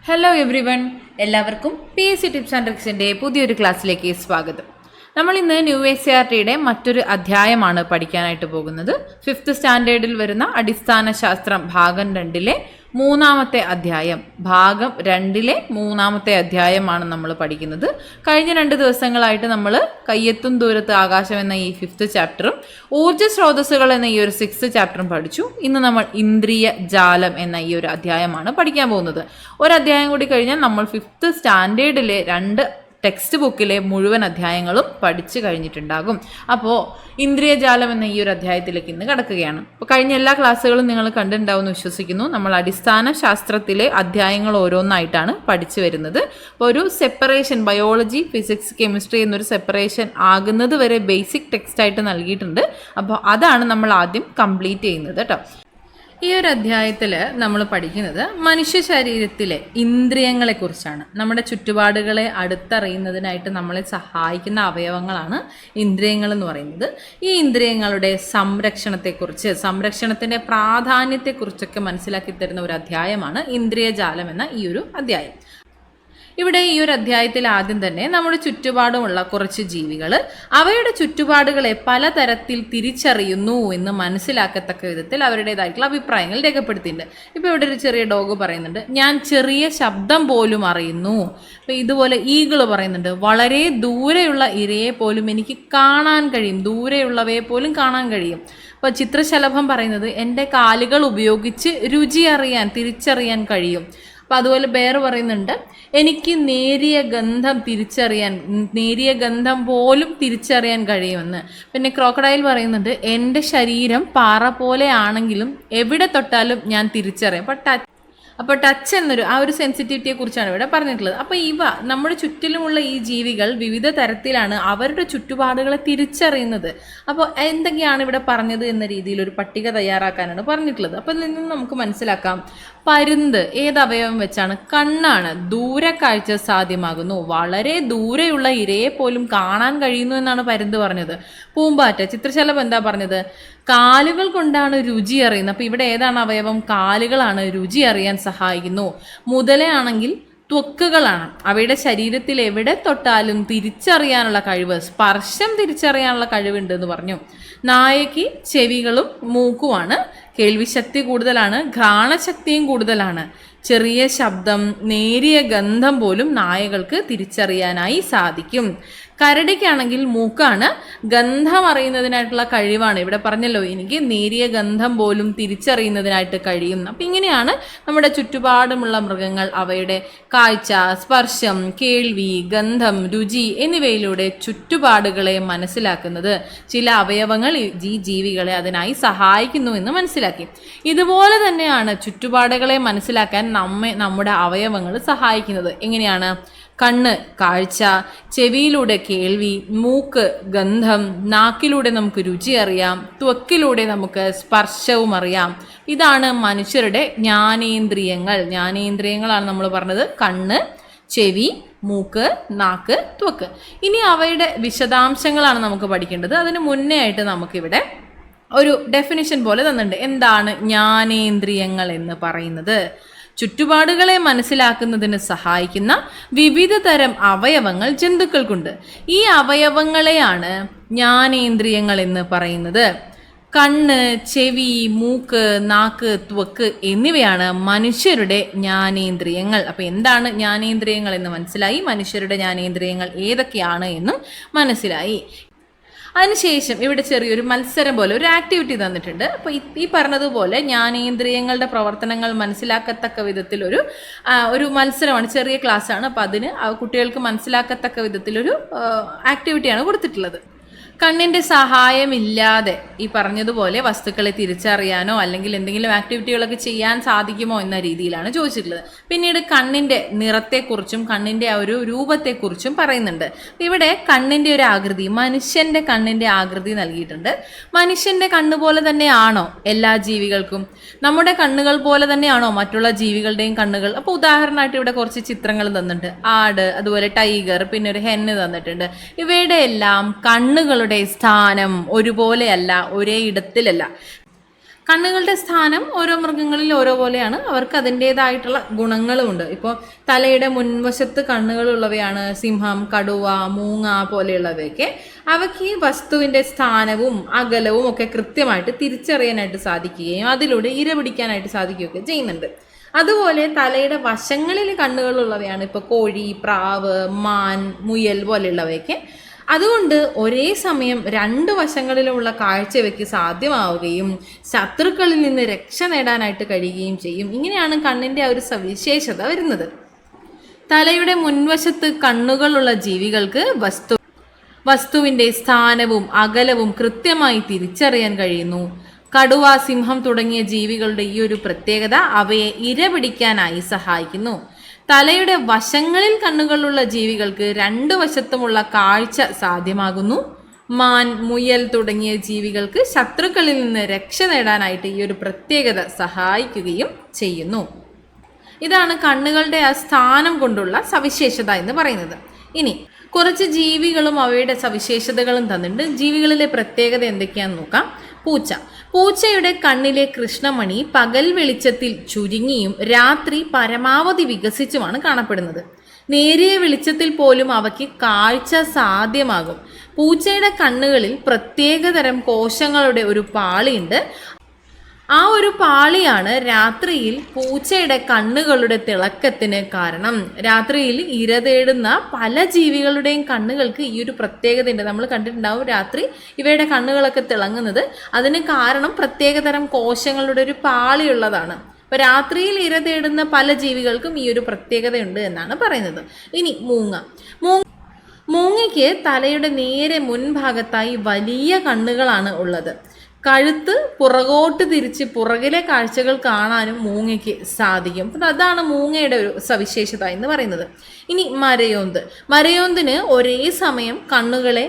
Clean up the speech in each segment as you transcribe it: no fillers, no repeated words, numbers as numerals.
Hello every one, എല്ലാവർക്കും PSC tips and ട്രിക്സിൻ്റെ പുതിയൊരു ക്ലാസ്സിലേക്ക് സ്വാഗതം. നമ്മൾ ഇന്ന് ന്യൂ SCERTയുടെ മറ്റൊരു അധ്യായമാണ് പഠിക്കാനായിട്ട് പോകുന്നത്. 5th സ്റ്റാൻഡേർഡിൽ വരുന്ന അടിസ്ഥാന ശാസ്ത്രം ഭാഗം 2-ലെ മൂന്നാമത്തെ അധ്യായം, ഭാഗം 2-ലെ മൂന്നാമത്തെ അധ്യായമാണ് നമ്മൾ പഠിക്കുന്നത്. കഴിഞ്ഞ 2 ദിവസങ്ങളായിട്ട് നമ്മൾ കയ്യെത്തും ദൂരത്ത് ആകാശം എന്ന ഈ 5th ചാപ്റ്ററും ഊർജ്ജ സ്രോതസ്സുകൾ എന്ന ഈ ഒരു 6th ചാപ്റ്ററും പഠിച്ചു. ഇന്ന് നമ്മൾ ഇന്ദ്രിയ ജാലം എന്ന ഈ ഒരു അധ്യായമാണ് പഠിക്കാൻ പോകുന്നത്. ഒരു അധ്യായം കൂടി കഴിഞ്ഞാൽ നമ്മൾ 5th സ്റ്റാൻഡേർഡിലെ 2 ടെക്സ്റ്റ് ബുക്കിലെ മുഴുവൻ അധ്യായങ്ങളും പഠിച്ചു കഴിഞ്ഞിട്ടുണ്ടാകും. അപ്പോൾ ഇന്ദ്രിയജാലം എന്ന ഈ ഒരു അധ്യായത്തിലേക്ക് ഇന്ന് കടക്കുകയാണ്. അപ്പോൾ കഴിഞ്ഞ എല്ലാ ക്ലാസ്സുകളും നിങ്ങൾ കണ്ടിട്ടുണ്ടാവുമെന്ന് വിശ്വസിക്കുന്നു. നമ്മൾ അടിസ്ഥാന ശാസ്ത്രത്തിലെ അധ്യായങ്ങൾ ഓരോന്നായിട്ടാണ് പഠിച്ചു വരുന്നത്. അപ്പോൾ ഒരു സെപ്പറേഷൻ, ബയോളജി, ഫിസിക്സ്, കെമിസ്ട്രി എന്നൊരു സെപ്പറേഷൻ ആകുന്നത് വരെ ബേസിക് ടെക്സ്റ്റായിട്ട് നൽകിയിട്ടുണ്ട്. അപ്പോൾ അതാണ് നമ്മൾ ആദ്യം കംപ്ലീറ്റ് ചെയ്യുന്നത് കേട്ടോ. ഈ ഒരു അധ്യായത്തിൽ നമ്മൾ പഠിക്കുന്നത് മനുഷ്യ ശരീരത്തിലെ ഇന്ദ്രിയങ്ങളെക്കുറിച്ചാണ്. നമ്മുടെ ചുറ്റുപാടുകളെ അടുത്തറിയുന്നതിനായിട്ട് നമ്മളെ സഹായിക്കുന്ന അവയവങ്ങളാണ് ഇന്ദ്രിയങ്ങൾ എന്ന് പറയുന്നത്. ഈ ഇന്ദ്രിയങ്ങളുടെ സംരക്ഷണത്തെക്കുറിച്ച്, സംരക്ഷണത്തിൻ്റെ പ്രാധാന്യത്തെക്കുറിച്ചൊക്കെ മനസ്സിലാക്കി തരുന്ന ഒരു അധ്യായമാണ് ഇന്ദ്രിയജാലം എന്ന ഈ ഒരു അധ്യായം. ഇവിടെ ഈ ഒരു അധ്യായത്തിൽ ആദ്യം തന്നെ നമ്മുടെ ചുറ്റുപാടുമുള്ള കുറച്ച് ജീവികൾ അവയുടെ ചുറ്റുപാടുകളെ പലതരത്തിൽ തിരിച്ചറിയുന്നു എന്ന് മനസ്സിലാക്കത്തക്ക വിധത്തിൽ അവരുടേതായിട്ടുള്ള അഭിപ്രായങ്ങൾ രേഖപ്പെടുത്തിയിട്ടുണ്ട്. ഇപ്പോൾ ഇവിടെ ഒരു ചെറിയ ഡോഗ് പറയുന്നുണ്ട്, ഞാൻ ചെറിയ ശബ്ദം പോലും അറിയുന്നു. അപ്പോൾ ഇതുപോലെ ഈഗിള് പറയുന്നുണ്ട്, വളരെ ദൂരെയുള്ള ഇരയെ പോലും എനിക്ക് കാണാൻ കഴിയും, ദൂരെയുള്ളവയെ പോലും കാണാൻ കഴിയും. അപ്പോൾ ചിത്രശലഭം പറയുന്നത്, എൻ്റെ കാലുകൾ ഉപയോഗിച്ച് രുചി അറിയാൻ, തിരിച്ചറിയാൻ കഴിയും. അപ്പോൾ അതുപോലെ ബെയർ പറയുന്നുണ്ട്, എനിക്ക് നേരിയ ഗന്ധം പോലും തിരിച്ചറിയാൻ കഴിയുമെന്ന്. പിന്നെ ക്രോക്കഡൈൽ പറയുന്നുണ്ട്, എൻ്റെ ശരീരം പാറ പോലെ ആണെങ്കിലും എവിടെ തൊട്ടാലും ഞാൻ തിരിച്ചറിയാം. അപ്പോൾ ടച്ച് എന്നൊരു ആ ഒരു സെൻസിറ്റിവിറ്റിയെ കുറിച്ചാണ് ഇവിടെ പറഞ്ഞിട്ടുള്ളത്. അപ്പോൾ ഇവ നമ്മുടെ ചുറ്റിലുമുള്ള ഈ ജീവികൾ വിവിധ തരത്തിലാണ് അവരുടെ ചുറ്റുപാടുകളെ തിരിച്ചറിയുന്നത്. അപ്പോൾ എന്തൊക്കെയാണ് ഇവിടെ പറഞ്ഞത് എന്ന രീതിയിൽ ഒരു പട്ടിക തയ്യാറാക്കാനാണ് പറഞ്ഞിട്ടുള്ളത്. അപ്പോൾ ഇതിൽ നിന്ന് നമുക്ക് മനസ്സിലാക്കാം, പരുന്ത് ഏത് അവയവം വെച്ചാണ്? കണ്ണാണ്. ദൂരക്കാഴ്ച സാധ്യമാകുന്നു, വളരെ ദൂരെയുള്ള ഇരയെ പോലും കാണാൻ കഴിയുന്നു എന്നാണ് പരുന്ത് പറഞ്ഞത്. പൂമ്പാറ്റ, ചിത്രശലഭം എന്താ പറഞ്ഞത്? കാലുകൾ കൊണ്ടാണ് രുചി അറിയുന്നത്. അപ്പോൾ ഇവിടെ ഏതാണ് അവയവം? കാലുകളാണ് രുചി അറിയാൻ സഹായിക്കുന്നു. മുതലയാണെങ്കിൽ ത്വക്കുകളാണ്, അവയുടെ ശരീരത്തിൽ എവിടെ തൊട്ടാലും തിരിച്ചറിയാനുള്ള കഴിവ്, സ്പർശം തിരിച്ചറിയാനുള്ള കഴിവുണ്ട് എന്ന് പറഞ്ഞു. നായയ്ക്ക് ചെവികളും മൂക്കുമാണ്, കേൾവിശക്തി കൂടുതലാണ്, ഘ്രാണശക്തിയും കൂടുതലാണ്. ചെറിയ ശബ്ദം, നേരിയ ഗന്ധം പോലും നായകൾക്ക് തിരിച്ചറിയാനായി സാധിക്കും. കരടിക്കാണെങ്കിൽ മൂക്കാണ്, ഗന്ധം അറിയുന്നതിനായിട്ടുള്ള കഴിവാണ്. ഇവിടെ പറഞ്ഞല്ലോ, എനിക്ക് നേരിയ ഗന്ധം പോലും തിരിച്ചറിയുന്നതിനായിട്ട് കഴിയും. അപ്പം ഇങ്ങനെയാണ് നമ്മുടെ ചുറ്റുപാടുമുള്ള മൃഗങ്ങൾ അവയുടെ കാഴ്ച, സ്പർശം, കേൾവി, ഗന്ധം, രുചി എന്നിവയിലൂടെ ചുറ്റുപാടുകളെ മനസ്സിലാക്കുന്നത്. ചില അവയവങ്ങൾ ഈ ജീവികളെ അതിനായി സഹായിക്കുന്നു എന്ന് മനസ്സിലാക്കി. ഇതുപോലെ തന്നെയാണ് ചുറ്റുപാടുകളെ മനസ്സിലാക്കാൻ നമ്മുടെ അവയവങ്ങൾ സഹായിക്കുന്നത്. എങ്ങനെയാണ്? കണ്ണ് കാഴ്ച, ചെവിയിലൂടെ കേൾവി, മൂക്ക് ഗന്ധം, നാക്കിലൂടെ നമുക്ക് രുചി അറിയാം, ത്വക്കിലൂടെ നമുക്ക് സ്പർശവും അറിയാം. ഇതാണ് മനുഷ്യരുടെ ജ്ഞാനേന്ദ്രിയങ്ങൾ. ജ്ഞാനേന്ദ്രിയങ്ങളാണ് നമ്മൾ പറഞ്ഞത്, കണ്ണ്, ചെവി, മൂക്ക്, നാക്ക്, ത്വക്ക്. ഇനി അവയുടെ വിശദാംശങ്ങളാണ് നമുക്ക് പഠിക്കേണ്ടത്. അതിന് മുന്നേ ആയിട്ട് നമുക്കിവിടെ ഒരു ഡെഫിനിഷൻ പോലെ തന്നിട്ടുണ്ട്. എന്താണ് ജ്ഞാനേന്ദ്രിയങ്ങൾ എന്ന് പറയുന്നത്? ചുറ്റുപാടുകളെ മനസ്സിലാക്കുന്നതിന് സഹായിക്കുന്ന വിവിധ തരം അവയവങ്ങൾ ജന്തുക്കൾക്കുണ്ട്. ഈ അവയവങ്ങളെയാണ് ജ്ഞാനേന്ദ്രിയങ്ങൾ എന്ന് പറയുന്നത്. കണ്ണ്, ചെവി, മൂക്ക്, നാക്ക്, ത്വക്ക് എന്നിവയാണ് മനുഷ്യരുടെ ജ്ഞാനേന്ദ്രിയങ്ങൾ. അപ്പോൾ എന്താണ് ജ്ഞാനേന്ദ്രിയങ്ങൾ എന്ന് മനസ്സിലായി, മനുഷ്യരുടെ ജ്ഞാനേന്ദ്രിയങ്ങൾ ഏതൊക്കെയാണ് എന്നും മനസ്സിലായി. അതിനുശേഷം ഇവിടെ ചെറിയൊരു മത്സരം പോലെ ഒരു ആക്ടിവിറ്റി തന്നിട്ടുണ്ട്. അപ്പോൾ ഈ പറഞ്ഞതുപോലെ ജ്ഞാനേന്ദ്രിയങ്ങളുടെ പ്രവർത്തനങ്ങൾ മനസ്സിലാക്കത്തക്ക വിധത്തിൽ ഒരു മത്സരമാണ്, ചെറിയ ക്ലാസ്സാണ്. അപ്പോൾ അതിന് കുട്ടികൾക്ക് മനസ്സിലാക്കത്തക്ക വിധത്തിലൊരു ആക്ടിവിറ്റിയാണ് കൊടുത്തിട്ടുള്ളത്. കണ്ണിൻ്റെ സഹായമില്ലാതെ ഈ പറഞ്ഞതുപോലെ വസ്തുക്കളെ തിരിച്ചറിയാനോ അല്ലെങ്കിൽ എന്തെങ്കിലും ആക്ടിവിറ്റികളൊക്കെ ചെയ്യാൻ സാധിക്കുമോ എന്ന രീതിയിലാണ് ചോദിച്ചിട്ടുള്ളത്. പിന്നീട് കണ്ണിൻ്റെ നിറത്തെക്കുറിച്ചും കണ്ണിൻ്റെ ആ ഒരു രൂപത്തെക്കുറിച്ചും പറയുന്നുണ്ട്. ഇവിടെ കണ്ണിൻ്റെ ഒരു ആകൃതി, മനുഷ്യൻ്റെ കണ്ണിൻ്റെ ആകൃതി നൽകിയിട്ടുണ്ട്. മനുഷ്യൻ്റെ കണ്ണ് പോലെ തന്നെയാണോ എല്ലാ ജീവികൾക്കും? നമ്മുടെ കണ്ണുകൾ പോലെ തന്നെയാണോ മറ്റുള്ള ജീവികളുടെയും കണ്ണുകൾ? അപ്പോൾ ഉദാഹരണമായിട്ട് ഇവിടെ കുറച്ച് ചിത്രങ്ങൾ തന്നിട്ടുണ്ട്. ആട്, അതുപോലെ ടൈഗർ, പിന്നെ ഒരു ഹെന്ന് തന്നിട്ടുണ്ട്. ഇവയുടെ എല്ലാം കണ്ണുകൾ സ്ഥാനം ഒരുപോലെയല്ല, ഒരേ ഇടത്തിലല്ല. കണ്ണുകളുടെ സ്ഥാനം ഓരോ മൃഗങ്ങളിൽ ഓരോ പോലെയാണ്. അവർക്ക് അതിൻ്റേതായിട്ടുള്ള ഗുണങ്ങളുമുണ്ട്. ഇപ്പോൾ തലയുടെ മുൻവശത്ത് കണ്ണുകളുള്ളവയാണ് സിംഹം, കടുവ, മൂങ്ങ പോലെയുള്ളവയൊക്കെ. അവയ്ക്ക് ഈ വസ്തുവിൻ്റെ സ്ഥാനവും അകലവും ഒക്കെ കൃത്യമായിട്ട് തിരിച്ചറിയാനായിട്ട് സാധിക്കുകയും അതിലൂടെ ഇര പിടിക്കാനായിട്ട് സാധിക്കുകയൊക്കെ ചെയ്യുന്നുണ്ട്. അതുപോലെ തലയുടെ വശങ്ങളിൽ കണ്ണുകളുള്ളവയാണ് ഇപ്പോൾ കോഴി, പ്രാവ്, മാൻ, മുയൽ പോലെയുള്ളവയൊക്കെ. അതുകൊണ്ട് ഒരേ സമയം രണ്ട് വശങ്ങളിലുമുള്ള കാഴ്ചവെക്ക് സാധ്യമാവുകയും ശത്രുക്കളിൽ നിന്ന് രക്ഷ നേടാനായിട്ട് കഴിയുകയും ചെയ്യും. ഇങ്ങനെയാണ് കണ്ണിൻ്റെ ആ ഒരു സവിശേഷത വരുന്നത്. തലയുടെ മുൻവശത്ത് കണ്ണുകളുള്ള ജീവികൾക്ക് വസ്തുവിൻ്റെ സ്ഥാനവും അകലവും കൃത്യമായി തിരിച്ചറിയാൻ കഴിയുന്നു. കടുവ, സിംഹം തുടങ്ങിയ ജീവികളുടെ ഈ ഒരു പ്രത്യേകത അവയെ ഇര പിടിക്കാനായി സഹായിക്കുന്നു. തലയുടെ വശങ്ങളിൽ കണ്ണുകളുള്ള ജീവികൾക്ക് രണ്ട് വശത്തുമുള്ള കാഴ്ച സാധ്യമാകുന്നു. മാൻ, മുയൽ തുടങ്ങിയ ജീവികൾക്ക് ശത്രുക്കളിൽ നിന്ന് രക്ഷ നേടാനായിട്ട് ഈ ഒരു പ്രത്യേകത സഹായിക്കുകയും ചെയ്യുന്നു. ഇതാണ് കണ്ണുകളുടെ ആ സ്ഥാനം കൊണ്ടുള്ള സവിശേഷത എന്ന് പറയുന്നത്. ഇനി കുറച്ച് ജീവികളും അവയുടെ സവിശേഷതകളും തന്നിട്ടുണ്ട്. ജീവികളിലെ പ്രത്യേകത എന്തൊക്കെയാണെന്ന് നോക്കാം. പൂച്ചയുടെ കണ്ണിലെ കൃഷ്ണമണി പകൽ വെളിച്ചത്തിൽ ചുരുങ്ങിയും രാത്രി പരമാവധി വികസിച്ചുമാണ് കാണപ്പെടുന്നത്. നേരിയ വെളിച്ചത്തിൽ പോലും അവയ്ക്ക് കാഴ്ച സാധ്യമാകും. പൂച്ചയുടെ കണ്ണുകളിൽ പ്രത്യേകതരം കോശങ്ങളുടെ ഒരു പാളിയുണ്ട്. ആ ഒരു പാളിയാണ് രാത്രിയിൽ പൂച്ചയുടെ കണ്ണുകളുടെ തിളക്കത്തിന് കാരണം. രാത്രിയിൽ ഇര തേടുന്ന പല ജീവികളുടെയും കണ്ണുകൾക്ക് ഈ ഒരു പ്രത്യേകത ഉണ്ട്. നമ്മൾ കണ്ടിട്ടുണ്ടാവും രാത്രി ഇവയുടെ കണ്ണുകളൊക്കെ തിളങ്ങുന്നത്. അതിന് കാരണം പ്രത്യേകതരം കോശങ്ങളുടെ ഒരു പാളിയുള്ളതാണ്. അപ്പോൾ രാത്രിയിൽ ഇര തേടുന്ന പല ജീവികൾക്കും ഈ ഒരു പ്രത്യേകതയുണ്ട് എന്നാണ് പറയുന്നത്. ഇനി മൂങ്ങയ്ക്ക് തലയുടെ നേരെ മുൻഭാഗത്തായി വലിയ കണ്ണുകളാണ് ഉള്ളത്. കഴുത്ത് പുറകോട്ട് തിരിച്ച് പുറകിലെ കാഴ്ചകൾ കാണാനും മൂങ്ങയ്ക്ക് സാധിക്കും. അപ്പം അതാണ് മൂങ്ങയുടെ ഒരു സവിശേഷത എന്ന് പറയുന്നത്. ഇനി മരയോന്തിന് ഒരേ സമയം കണ്ണുകളെ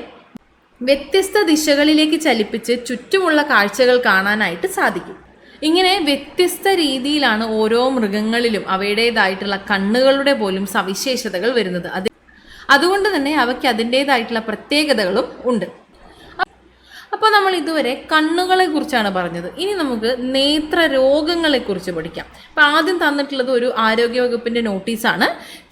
വ്യത്യസ്ത ദിശകളിലേക്ക് ചലിപ്പിച്ച് ചുറ്റുമുള്ള കാഴ്ചകൾ കാണാനായിട്ട് സാധിക്കും. ഇങ്ങനെ വ്യത്യസ്ത രീതിയിലാണ് ഓരോ മൃഗങ്ങളിലും അവയുടേതായിട്ടുള്ള കണ്ണുകളുടെ പോലും സവിശേഷതകൾ വരുന്നത്. അതുകൊണ്ട് തന്നെ അവയ്ക്ക് അതിൻ്റേതായിട്ടുള്ള പ്രത്യേകതകളും ഉണ്ട്. അപ്പോൾ നമ്മൾ ഇതുവരെ കണ്ണുകളെ കുറിച്ചാണ് പറഞ്ഞത്. ഇനി നമുക്ക് നേത്ര രോഗങ്ങളെ കുറിച്ച് പഠിക്കാം. അപ്പോൾ ആദ്യം തന്നിട്ടുള്ളത് ഒരു ആരോഗ്യവകുപ്പിൻ്റെ നോട്ടീസാണ്.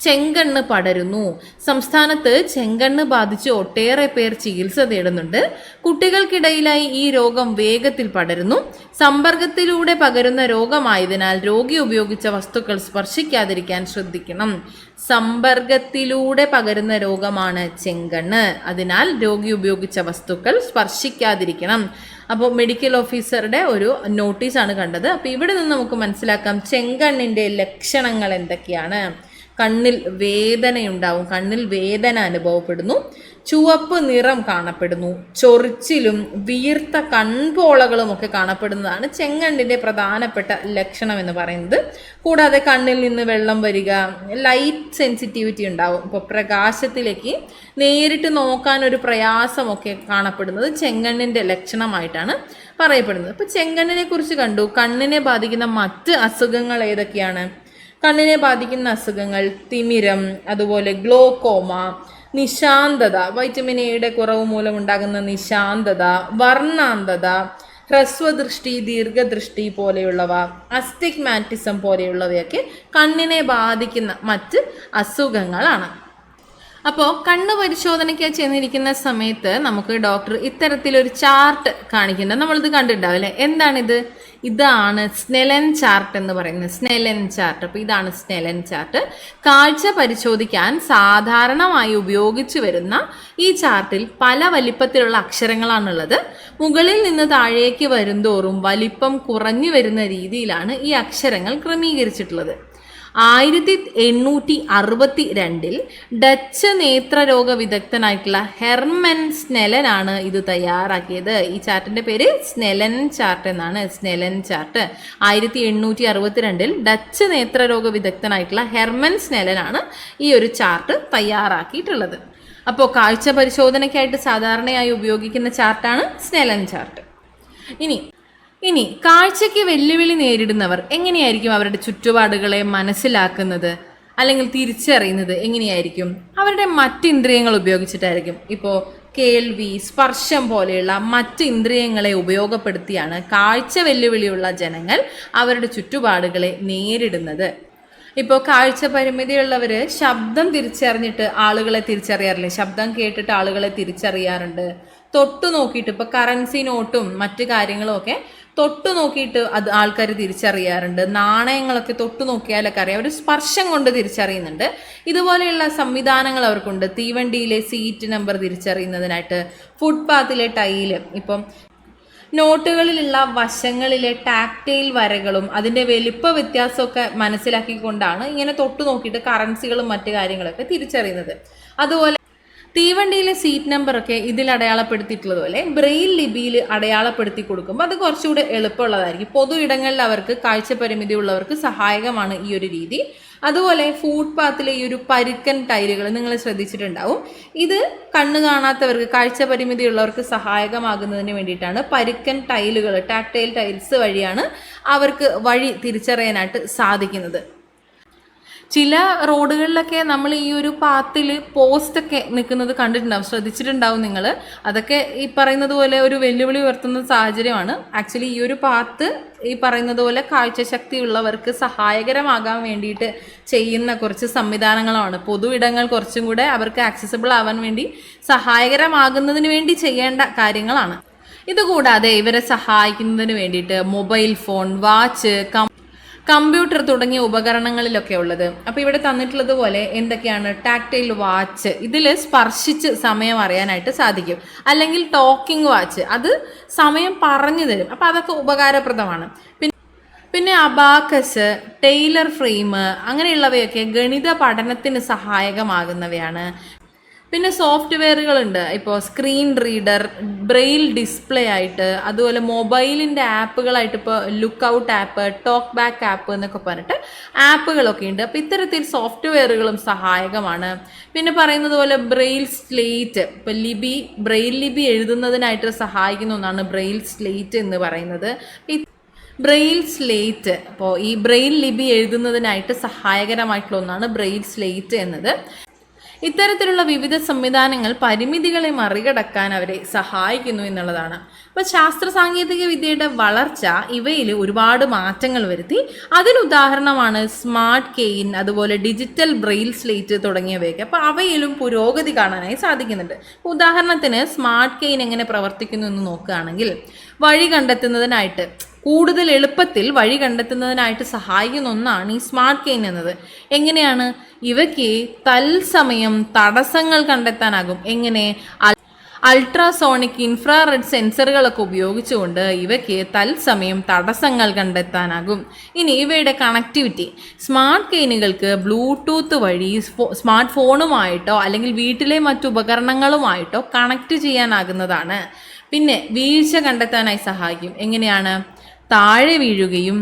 ചെങ്കണ്ണ് പടരുന്നു. സംസ്ഥാനത്ത് ചെങ്കണ്ണ് ബാധിച്ച് ഒട്ടേറെ പേർ ചികിത്സ തേടുന്നുണ്ട്. കുട്ടികൾക്കിടയിലായി ഈ രോഗം വേഗത്തിൽ പടരുന്നു. സമ്പർക്കത്തിലൂടെ പകരുന്ന രോഗമായതിനാൽ രോഗി ഉപയോഗിച്ച വസ്തുക്കൾ സ്പർശിക്കാതിരിക്കാൻ ശ്രദ്ധിക്കണം. സമ്പർക്കത്തിലൂടെ പകരുന്ന രോഗമാണ് ചെങ്കണ്ണ്. അതിനാൽ രോഗി ഉപയോഗിച്ച വസ്തുക്കൾ സ്പർശിക്കാതിരിക്കണം. അപ്പോൾ മെഡിക്കൽ ഓഫീസറുടെ ഒരു നോട്ടീസാണ് കണ്ടത്. അപ്പോൾ ഇവിടെ നിന്ന് നമുക്ക് മനസ്സിലാക്കാം ചെങ്കണ്ണിൻ്റെ ലക്ഷണങ്ങൾ എന്തൊക്കെയാണ്. കണ്ണിൽ വേദനയുണ്ടാവും. കണ്ണിൽ വേദന അനുഭവപ്പെടുന്നു. ചുവപ്പ് നിറം കാണപ്പെടുന്നു. ചൊറിച്ചിലും വീർത്ത കൺപോളകളും ഒക്കെ കാണപ്പെടുന്നതാണ് ചെങ്കണ്ണിൻ്റെ പ്രധാനപ്പെട്ട ലക്ഷണം എന്ന് പറയുന്നത്. കൂടാതെ കണ്ണിൽ നിന്ന് വെള്ളം വരിക, ലൈറ്റ് സെൻസിറ്റിവിറ്റി ഉണ്ടാവും. ഇപ്പോൾ പ്രകാശത്തിലേക്ക് നേരിട്ട് നോക്കാനൊരു പ്രയാസമൊക്കെ കാണപ്പെടുന്നത് ചെങ്കണ്ണിൻ്റെ ലക്ഷണമായിട്ടാണ് പറയപ്പെടുന്നത്. ഇപ്പോൾ ചെങ്കണ്ണിനെ കുറിച്ച് കണ്ടു. കണ്ണിനെ ബാധിക്കുന്ന മറ്റ് അസുഖങ്ങൾ ഏതൊക്കെയാണ്? കണ്ണിനെ ബാധിക്കുന്ന അസുഖങ്ങൾ തിമിരം, അതുപോലെ ഗ്ലോക്കോമ, നിശാന്തത, വൈറ്റമിൻ എയുടെ കുറവ് മൂലമുണ്ടാകുന്ന നിശാന്തത, വർണ്ണാന്തത, ഹ്രസ്വദൃഷ്ടി, ദീർഘദൃഷ്ടി പോലെയുള്ളവ, അസ്റ്റിഗ്മാറ്റിസം പോലെയുള്ളവയൊക്കെ കണ്ണിനെ ബാധിക്കുന്ന മറ്റ് അസുഖങ്ങളാണ്. അപ്പോൾ കണ്ണ് പരിശോധനയ്ക്ക് ചെന്നിരിക്കുന്ന സമയത്ത് നമുക്ക് ഡോക്ടർ ഇത്തരത്തിലൊരു ചാർട്ട് കാണിക്കുന്നുണ്ട്. നമ്മളിത് കണ്ടിട്ടുണ്ടാവില്ലേ? എന്താണിത്? ഇതാണ് സ്നെല്ലൻ ചാർട്ട് എന്ന് പറയുന്നത്. Snellen chart. അപ്പോൾ ഇതാണ് സ്നെല്ലൻ ചാർട്ട്. കാഴ്ച പരിശോധിക്കാൻ സാധാരണമായി ഉപയോഗിച്ചു വരുന്ന ഈ ചാർട്ടിൽ പല വലിപ്പത്തിലുള്ള അക്ഷരങ്ങളാണുള്ളത്. മുകളിൽ നിന്ന് താഴേക്ക് വരുന്തോറും വലിപ്പം കുറഞ്ഞു വരുന്ന രീതിയിലാണ് ഈ അക്ഷരങ്ങൾ ക്രമീകരിച്ചിട്ടുള്ളത്. 1862 ഡച്ച് നേത്രരോഗ വിദഗ്ധനായിട്ടുള്ള ഹെർമൻ സ്നെല്ലനാണ് ഇത് തയ്യാറാക്കിയത്. ഈ ചാർട്ടിൻ്റെ പേര് സ്നെല്ലൻ ചാർട്ട് എന്നാണ്. സ്നെല്ലൻ ചാർട്ട് 1862 ഡച്ച് നേത്രരോഗ വിദഗ്ധനായിട്ടുള്ള ഹെർമൻ സ്നെല്ലനാണ് ഈ ഒരു ചാർട്ട് തയ്യാറാക്കിയിട്ടുള്ളത്. അപ്പോൾ കാഴ്ച പരിശോധനയ്ക്കായിട്ട് സാധാരണയായി ഉപയോഗിക്കുന്ന ചാർട്ടാണ് സ്നെല്ലൻ ചാർട്ട്. ഇനി കാഴ്ചയ്ക്ക് വെല്ലുവിളി നേരിടുന്നവർ എങ്ങനെയായിരിക്കും അവരുടെ ചുറ്റുപാടുകളെ മനസ്സിലാക്കുന്നത്? അല്ലെങ്കിൽ തിരിച്ചറിയുന്നത് എങ്ങനെയായിരിക്കും? അവരുടെ മറ്റ് ഇന്ദ്രിയങ്ങൾ ഉപയോഗിച്ചിട്ടായിരിക്കും. ഇപ്പോൾ കേൾവി, സ്പർശം പോലെയുള്ള മറ്റ് ഇന്ദ്രിയങ്ങളെ ഉപയോഗപ്പെടുത്തിയാണ് കാഴ്ച വെല്ലുവിളിയുള്ള ജനങ്ങൾ അവരുടെ ചുറ്റുപാടുകളെ നേരിടുന്നത്. ഇപ്പോൾ കാഴ്ച പരിമിതിയുള്ളവർ ശബ്ദം തിരിച്ചറിഞ്ഞിട്ട് ആളുകളെ തിരിച്ചറിയാറില്ലേ? ശബ്ദം കേട്ടിട്ട് ആളുകളെ തിരിച്ചറിയാറുണ്ട്. തൊട്ടു നോക്കിയിട്ട്, ഇപ്പോൾ കറൻസി നോട്ടും മറ്റു കാര്യങ്ങളും ഒക്കെ തൊട്ടു നോക്കിയിട്ട് അത് ആൾക്കാർ തിരിച്ചറിയാറുണ്ട്. നാണയങ്ങളൊക്കെ തൊട്ടു നോക്കിയാലൊക്കെ അറിയാം. ഒരു സ്പർശം കൊണ്ട് തിരിച്ചറിയുന്നുണ്ട്. ഇതുപോലെയുള്ള സംവിധാനങ്ങൾ അവർക്കുണ്ട്. തീവണ്ടിയിലെ സീറ്റ് നമ്പർ തിരിച്ചറിയുന്നതിനായിട്ട്, ഫുട്പാത്തിലെ ടൈല്, ഇപ്പം നോട്ടുകളിലുള്ള വശങ്ങളിലെ ടാക്റ്റൈൽ വരകളും അതിൻ്റെ വലിപ്പ വ്യത്യാസമൊക്കെ മനസ്സിലാക്കിക്കൊണ്ടാണ് ഇങ്ങനെ തൊട്ടു നോക്കിയിട്ട് കറൻസികളും മറ്റു കാര്യങ്ങളൊക്കെ തിരിച്ചറിയുന്നത്. അതുപോലെ തീവണ്ടിയിലെ സീറ്റ് നമ്പറൊക്കെ ഇതിൽ അടയാളപ്പെടുത്തിയിട്ടുള്ളതുപോലെ ബ്രെയിൽ ലിപിയിൽ അടയാളപ്പെടുത്തി കൊടുക്കുമ്പോൾ അത് കുറച്ചുകൂടെ എളുപ്പമുള്ളതായിരിക്കും. പൊതു ഇടങ്ങളിൽ അവർക്ക് കാഴ്ച പരിമിതി ഉള്ളവർക്ക് സഹായകമാണ് ഈ ഒരു രീതി. അതുപോലെ ഫുട്പാത്തിലെ ഈ ഒരു പരുക്കൻ ടൈലുകൾ നിങ്ങൾ ശ്രദ്ധിച്ചിട്ടുണ്ടാവും. ഇത് കണ്ണ് കാണാത്തവർക്ക്, കാഴ്ച പരിമിതി ഉള്ളവർക്ക് സഹായകമാകുന്നതിന് വേണ്ടിയിട്ടാണ് പരുക്കൻ ടൈലുകൾ, ടാക്ടൈൽ ടൈൽസ് വഴിയാണ് അവർക്ക് വഴി തിരിച്ചറിയാനായിട്ട് സാധിക്കുന്നത്. ചില റോഡുകളിലൊക്കെ നമ്മൾ ഈ ഒരു പാത്തിൽ പോസ്റ്റൊക്കെ നിൽക്കുന്നത് കണ്ടിട്ടുണ്ടാവും, ശ്രദ്ധിച്ചിട്ടുണ്ടാവും നിങ്ങൾ. അതൊക്കെ ഈ പറയുന്നത് പോലെ ഒരു വെല്ലുവിളി ഉയർത്തുന്ന സാഹചര്യമാണ്. ആക്ച്വലി ഈ ഒരു പാത്ത് ഈ പറയുന്നത് പോലെ കാഴ്ചശക്തി ഉള്ളവർക്ക് സഹായകരമാകാൻ വേണ്ടിയിട്ട് ചെയ്യുന്ന കുറച്ച് സംവിധാനങ്ങളാണ്. പൊതു ഇടങ്ങൾ കുറച്ചും കൂടെ അവർക്ക് ആക്സസിബിൾ ആവാൻ വേണ്ടി സഹായകരമാകുന്നതിന് വേണ്ടി ചെയ്യേണ്ട കാര്യങ്ങളാണ്. ഇതുകൂടാതെ ഇവരെ സഹായിക്കുന്നതിന് വേണ്ടിയിട്ട് മൊബൈൽ ഫോൺ, വാച്ച്, കമ്പ്യൂട്ടർ തുടങ്ങിയ ഉപകരണങ്ങളിലൊക്കെ ഉള്ളത്. അപ്പോൾ ഇവിടെ തന്നിട്ടുള്ളത് പോലെ എന്തൊക്കെയാണ്? ടാക്ടൈൽ വാച്ച്, ഇതിൽ സ്പർശിച്ച് സമയം അറിയാനായിട്ട് സാധിക്കും. അല്ലെങ്കിൽ ടോക്കിംഗ് വാച്ച്, അത് സമയം പറഞ്ഞു തരും. അപ്പോൾ അതൊക്കെ ഉപകാരപ്രദമാണ്. പിന്നെ അബാക്കസ്, ടെയ്ലർ ഫ്രെയിം, അങ്ങനെയുള്ളവയൊക്കെ ഗണിത പഠനത്തിന് സഹായകമാകുന്നവയാണ്. പിന്നെ സോഫ്റ്റ്വെയറുകളുണ്ട്. ഇപ്പോൾ സ്ക്രീൻ റീഡർ, ബ്രെയിൽ ഡിസ്പ്ലേ ആയിട്ട്, അതുപോലെ മൊബൈലിൻ്റെ ആപ്പുകളായിട്ട് ഇപ്പോൾ look out app, talk back app എന്നൊക്കെ പറഞ്ഞിട്ട് ആപ്പുകളൊക്കെ ഉണ്ട്. അപ്പോൾ ഇത്തരത്തിൽ സോഫ്റ്റ്വെയറുകളും സഹായകമാണ്. പിന്നെ പറയുന്നത് പോലെ ബ്രെയിൽ സ്ലേറ്റ്, ഇപ്പോൾ ബ്രെയിൽ ലിപി എഴുതുന്നതിനായിട്ട് സഹായിക്കുന്ന ഒന്നാണ് ബ്രെയിൽ സ്ലേറ്റ് എന്ന് പറയുന്നത്. ബ്രെയിൽ സ്ലേറ്റ്, അപ്പോൾ ഈ ബ്രെയിൽ ലിപി എഴുതുന്നതിനായിട്ട് സഹായകരമായിട്ടുള്ള ഒന്നാണ് ബ്രെയിൽ സ്ലേറ്റ് എന്നത്. ഇത്തരത്തിലുള്ള വിവിധ സംവിധാനങ്ങൾ പരിമിതികളെ മറികടക്കാൻ അവരെ സഹായിക്കുന്നു എന്നുള്ളതാണ്. അപ്പോൾ ശാസ്ത്ര സാങ്കേതിക വിദ്യയുടെ വളർച്ച ഇവയിൽ ഒരുപാട് മാറ്റങ്ങൾ വരുത്തി. അതിനുദാഹരണമാണ് സ്മാർട്ട് കെയിൻ, അതുപോലെ ഡിജിറ്റൽ ബ്രെയിൽ സ്ലേറ്റ് തുടങ്ങിയവയൊക്കെ. അപ്പോൾ അവയിലും പുരോഗതി കാണാനായി സാധിക്കുന്നുണ്ട്. ഉദാഹരണത്തിന് സ്മാർട്ട് കെയിൻ എങ്ങനെ പ്രവർത്തിക്കുന്നു എന്ന് നോക്കുകയാണെങ്കിൽ, വഴി കണ്ടെത്തുന്നതിനായിട്ട്, കൂടുതൽ എളുപ്പത്തിൽ വഴി കണ്ടെത്തുന്നതിനായിട്ട് സഹായിക്കുന്ന ഒന്നാണ് ഈ സ്മാർട്ട് കെയിൻ എന്നത്. എങ്ങനെയാണ്? ഇവയ്ക്ക് തത്സമയം തടസ്സങ്ങൾ കണ്ടെത്താനാകും. എങ്ങനെ? അൾട്രാസോണിക്, ഇൻഫ്രാറെഡ് സെൻസറുകളൊക്കെ ഉപയോഗിച്ചുകൊണ്ട് ഇവയ്ക്ക് തത്സമയം തടസ്സങ്ങൾ കണ്ടെത്താനാകും. ഇനി ഇവയുടെ കണക്ടിവിറ്റി, സ്മാർട്ട് കെയിനുകൾക്ക് ബ്ലൂടൂത്ത് വഴി സ്മാർട്ട് ഫോണുമായിട്ടോ അല്ലെങ്കിൽ വീട്ടിലെ മറ്റു ഉപകരണങ്ങളുമായിട്ടോ കണക്ട് ചെയ്യാനാകുന്നതാണ്. പിന്നെ വീഴ്ച കണ്ടെത്താനായി സഹായിക്കും. എങ്ങനെയാണ്? താഴെ വീഴുകയും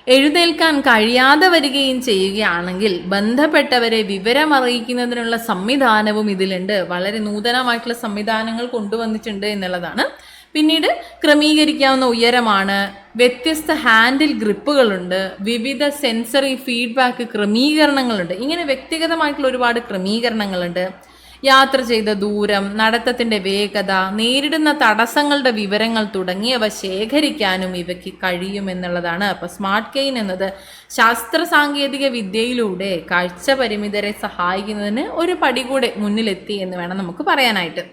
എഴുന്നേൽക്കാൻ കഴിയാതെ വരികയും ചെയ്യുകയാണെങ്കിൽ ബന്ധപ്പെട്ടവരെ വിവരമറിയിക്കുന്നതിനുള്ള സംവിധാനവും ഇതിലുണ്ട്. വളരെ നൂതനമായിട്ടുള്ള സംവിധാനങ്ങൾ കൊണ്ടുവന്നിട്ടുണ്ട് എന്നുള്ളതാണ്. പിന്നീട് ക്രമീകരിക്കാവുന്ന ഉയരമാണ്, വ്യത്യസ്ത ഹാൻഡിൽ ഗ്രിപ്പുകളുണ്ട്, വിവിധ സെൻസറി ഫീഡ്ബാക്ക് ക്രമീകരണങ്ങളുണ്ട്. ഇങ്ങനെ വ്യക്തിഗതമായിട്ടുള്ള ഒരുപാട് ക്രമീകരണങ്ങളുണ്ട്. യാത്ര ചെയ്ത ദൂരം, നടത്തത്തിൻ്റെ വേഗത, നേരിടുന്ന തടസ്സങ്ങളുടെ വിവരങ്ങൾ തുടങ്ങിയവ ശേഖരിക്കാനും ഇവയ്ക്ക് കഴിയുമെന്നുള്ളതാണ്. അപ്പോൾ സ്മാർട്ട് കെയിൻ എന്നത് ശാസ്ത്ര സാങ്കേതിക വിദ്യയിലൂടെ കാഴ്ച പരിമിതരെ സഹായിക്കുന്നതിന് ഒരു പടി കൂടെ മുന്നിലെത്തി എന്ന് വേണം നമുക്ക് പറയാനായിട്ട്.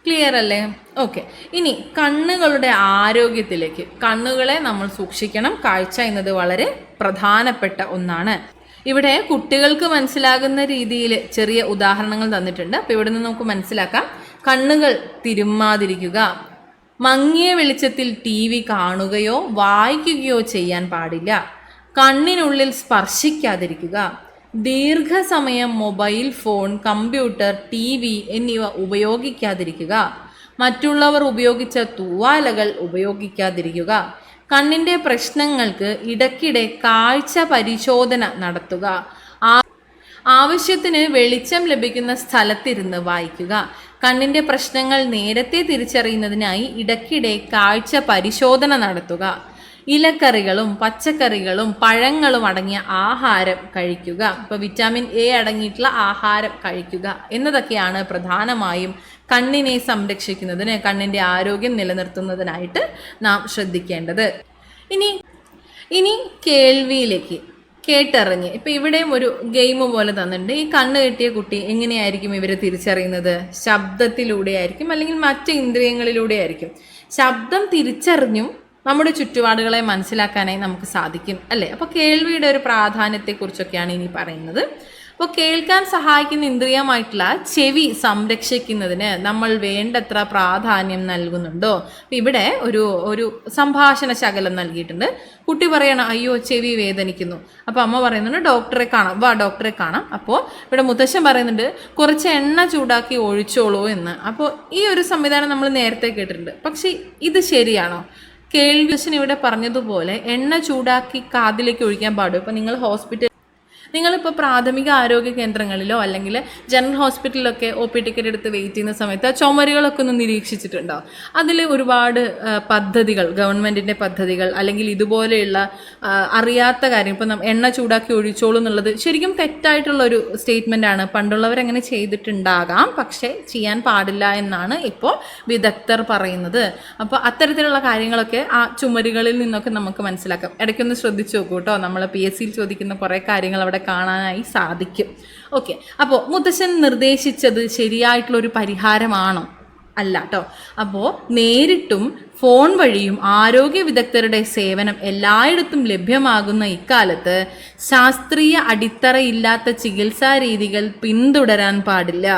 ക്ലിയർ അല്ലേ? ഓക്കെ. ഇനി കണ്ണുകളുടെ ആരോഗ്യത്തിലേക്ക്. കണ്ണുകളെ നമ്മൾ സൂക്ഷിക്കണം. കാഴ്ച എന്നത് വളരെ പ്രധാനപ്പെട്ട ഒന്നാണ്. ഇവിടെ കുട്ടികൾക്ക് മനസ്സിലാകുന്ന രീതിയിൽ ചെറിയ ഉദാഹരണങ്ങൾ തന്നിട്ടുണ്ട്. അപ്പോൾ ഇവിടെ നിന്ന് നമുക്ക് മനസ്സിലാക്കാം. കണ്ണുകൾ തിരുമ്മാതിരിക്കുക, മങ്ങിയ വെളിച്ചത്തിൽ TV കാണുകയോ വായിക്കുകയോ ചെയ്യാൻ പാടില്ല, കണ്ണിനുള്ളിൽ സ്പർശിക്കാതിരിക്കുക, ദീർഘസമയം മൊബൈൽ ഫോൺ, കമ്പ്യൂട്ടർ, TV എന്നിവ ഉപയോഗിക്കാതിരിക്കുക, മറ്റുള്ളവർ ഉപയോഗിച്ച തൂവാലകൾ ഉപയോഗിക്കാതിരിക്കുക, കണ്ണിൻ്റെ പ്രശ്നങ്ങൾക്ക് ഇടയ്ക്കിടെ കാഴ്ച പരിശോധന നടത്തുക, ആവശ്യത്തിന് വെളിച്ചം ലഭിക്കുന്ന സ്ഥലത്തിരുന്ന് വായിക്കുക, കണ്ണിൻ്റെ പ്രശ്നങ്ങൾ നേരത്തെ തിരിച്ചറിയുന്നതിനായി ഇടയ്ക്കിടെ കാഴ്ച പരിശോധന നടത്തുക. ഇലക്കറികളും പച്ചക്കറികളും പഴങ്ങളും അടങ്ങിയ ആഹാരം കഴിക്കുക. ഇപ്പോൾ വിറ്റാമിൻ എ അടങ്ങിയിട്ടുള്ള ആഹാരം കഴിക്കുക എന്നതൊക്കെയാണ് പ്രധാനമായും കണ്ണിനെ സംരക്ഷിക്കുന്നതിന്, കണ്ണിൻ്റെ ആരോഗ്യം നിലനിർത്തുന്നതിനായിട്ട് നാം ശ്രദ്ധിക്കേണ്ടത്. ഇനി കേൾവിയിലേക്ക്, കേട്ടറിഞ്ഞ്. ഇപ്പം ഇവിടെയും ഒരു ഗെയിം പോലെ തന്നിട്ടുണ്ട്. ഈ കണ്ണ് കെട്ടിയ കുട്ടി എങ്ങനെയായിരിക്കും ഇവർ തിരിച്ചറിയുന്നത്? ശബ്ദത്തിലൂടെ ആയിരിക്കും, അല്ലെങ്കിൽ മറ്റ് ഇന്ദ്രിയങ്ങളിലൂടെ ആയിരിക്കും. ശബ്ദം തിരിച്ചറിഞ്ഞും നമ്മുടെ ചുറ്റുപാടുകളെ മനസ്സിലാക്കാനായി നമുക്ക് സാധിക്കും, അല്ലേ? അപ്പോൾ കേൾവിയുടെ ഒരു പ്രാധാന്യത്തെക്കുറിച്ചൊക്കെയാണ് ഇനി പറയുന്നത്. അപ്പോൾ കേൾക്കാൻ സഹായിക്കുന്ന ഇന്ദ്രിയമായിട്ടുള്ള ചെവി സംരക്ഷിക്കുന്നതിന് നമ്മൾ വേണ്ടത്ര പ്രാധാന്യം നൽകുന്നുണ്ടോ? ഇവിടെ ഒരു സംഭാഷണ ശകലം നൽകിയിട്ടുണ്ട്. കുട്ടി പറയണം, അയ്യോ ചെവി വേദനിക്കുന്നു. അപ്പോൾ അമ്മ പറയുന്നുണ്ട് ഡോക്ടറെ കാണാം, വാ ഡോക്ടറെ കാണാം. അപ്പോൾ ഇവിടെ മുത്തശ്ശൻ പറയുന്നുണ്ട് കുറച്ച് എണ്ണ ചൂടാക്കി ഒഴിച്ചോളൂ എന്ന്. അപ്പോൾ ഈ ഒരു സംവിധാനം നമ്മൾ നേരത്തെ കേട്ടിട്ടുണ്ട്. പക്ഷേ ഇത് ശരിയാണോ? കേൾവിഷൻ ഇവിടെ പറഞ്ഞതുപോലെ എണ്ണ ചൂടാക്കി കാതിലേക്ക് ഒഴിക്കാൻ പാടും. ഇപ്പോൾ നിങ്ങളിപ്പോൾ പ്രാഥമിക ആരോഗ്യ കേന്ദ്രങ്ങളിലോ അല്ലെങ്കിൽ ജനറൽ ഹോസ്പിറ്റലിലൊക്കെ ഒ പി ടിക്കറ്റ് എടുത്ത് വെയിറ്റ് ചെയ്യുന്ന സമയത്ത് ആ ചുമരുകളൊക്കെ ഒന്ന് നിരീക്ഷിച്ചിട്ടുണ്ടോ? അതിൽ ഒരുപാട് പദ്ധതികൾ, ഗവൺമെൻറ്റിൻ്റെ പദ്ധതികൾ, അല്ലെങ്കിൽ ഇതുപോലെയുള്ള അറിയാത്ത കാര്യം, ഇപ്പം എണ്ണ ചൂടാക്കി ഒഴിച്ചോളൂ എന്നുള്ളത് ശരിക്കും തെറ്റായിട്ടുള്ളൊരു സ്റ്റേറ്റ്മെൻറ്റാണ്. പണ്ടുള്ളവരങ്ങനെ ചെയ്തിട്ടുണ്ടാകാം, പക്ഷേ ചെയ്യാൻ പാടില്ല എന്നാണ് ഇപ്പോൾ വിദഗ്ധർ പറയുന്നത്. അപ്പോൾ അത്തരത്തിലുള്ള കാര്യങ്ങളൊക്കെ ആ ചുമരുകളിൽ നിന്നൊക്കെ നമുക്ക് മനസ്സിലാക്കാം. ഇടയ്ക്കൊന്ന് ശ്രദ്ധിച്ചു നോക്കൂ കേട്ടോ, നമ്മൾ PSCയിൽ ചോദിക്കുന്ന കുറേ കാര്യങ്ങൾ അവിടെ കാണാനായി സാധിക്കും. ഓക്കെ, അപ്പോൾ മുത്തശ്ശൻ നിർദ്ദേശിച്ചത് ശരിയായിട്ടുള്ളൊരു പരിഹാരമാണോ? അല്ല കേട്ടോ. അപ്പോൾ നേരിട്ടും ഫോൺ വഴിയും ആരോഗ്യ വിദഗ്ധരുടെ സേവനം എല്ലായിടത്തും ലഭ്യമാകുന്ന ഇക്കാലത്ത് ശാസ്ത്രീയ അടിത്തറയില്ലാത്ത ചികിത്സാ രീതികൾ പിന്തുടരാൻ പാടില്ല.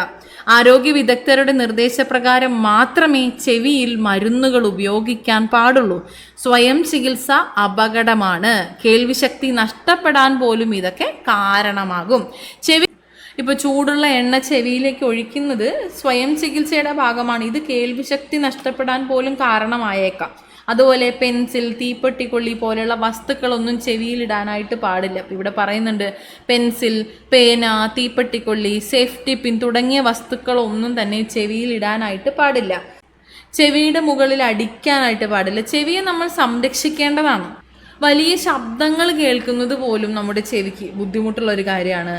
ആരോഗ്യ വിദഗ്ധരുടെ നിർദ്ദേശപ്രകാരം മാത്രമേ ചെവിയിൽ മരുന്നുകൾ ഉപയോഗിക്കാൻ പാടുള്ളൂ. സ്വയം ചികിത്സ അപകടമാണ്. കേൾവിശക്തി നഷ്ടപ്പെടാൻ പോലും ഇതൊക്കെ കാരണമാകും. ഇപ്പോൾ ചൂടുള്ള എണ്ണ ചെവിയിലേക്ക് ഒഴിക്കുന്നത് സ്വയം ചികിത്സയുടെ ഭാഗമാണ്. ഇത് കേൾവിശക്തി നഷ്ടപ്പെടാൻ പോലും കാരണമായേക്കാം. അതുപോലെ പെൻസിൽ, തീപ്പെട്ടിക്കൊള്ളി പോലെയുള്ള വസ്തുക്കളൊന്നും ചെവിയിലിടാനായിട്ട് പാടില്ല. അപ്പോൾ ഇവിടെ പറയുന്നുണ്ട് പെൻസിൽ, പേന, തീപ്പെട്ടിക്കൊള്ളി, സേഫ്റ്റി പിൻ തുടങ്ങിയ വസ്തുക്കളൊന്നും തന്നെ ചെവിയിലിടാനായിട്ട് പാടില്ല. ചെവിയുടെ മുകളിൽ അടിക്കാനായിട്ട് പാടില്ല. ചെവിയെ നമ്മൾ സംരക്ഷിക്കേണ്ടതാണ്. വലിയ ശബ്ദങ്ങൾ കേൾക്കുന്നത് പോലും നമ്മുടെ ചെവിക്ക് ബുദ്ധിമുട്ടുള്ള ഒരു കാര്യമാണ്.